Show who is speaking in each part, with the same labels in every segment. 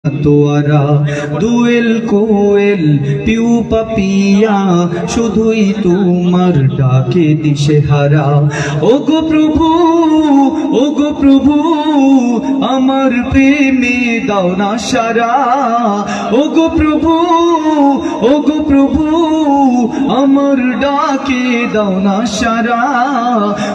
Speaker 1: তোয়ারা dual কোয়েল পিউ পাপিয়া শুধুই তোমার ডাকে দিশেহারা। ওগো প্রভু আমার প্রেমে দাও না সারা। ওগো প্রভু আমার ডাকে দাও না সারা।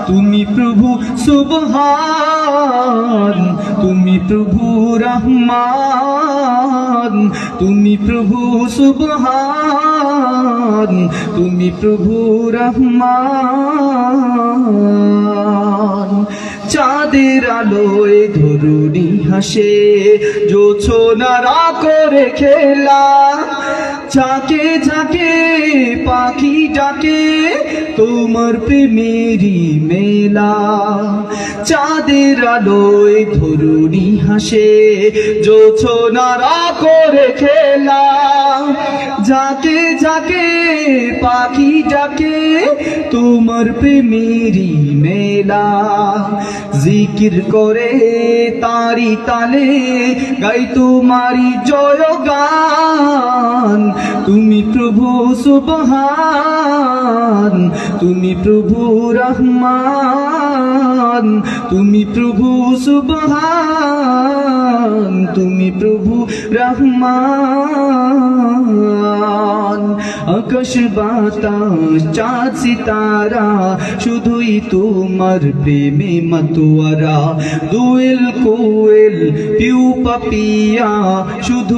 Speaker 1: তুমি প্রভু সুবহান, তুমি প্রভু রহমান, তুমি প্রভু সুবহান, তুমি প্রভু রহমান। চাঁদের আলোয় ধরুনি হাসে, জোছনারা করে খেলা। ঝাঁকে ঝাঁকে পাখি ডাকে তোমার প্রেমেরই মেলা। চাঁদের আলোয় ধরুনি হাসে, জোছনারা করে খেলা। ঝাঁকে ঝাঁকে পাখি ডাকে তোমার প্রেমেরই মেলা। জিকির করে তারি তালে গাই তোমারি জয়গান। তুমি প্রভু সুবহান, তুমি প্রভু রহমান, তুমি প্রভু সুবহান, তুমি প্রভু রহমান। আকাশ বাতাস চাঁদ সিতারা শুধুই তোমার প্রেমে মাতোয়ারা। দুয়েল কোয়েল পিউ পাপিয়া শুধু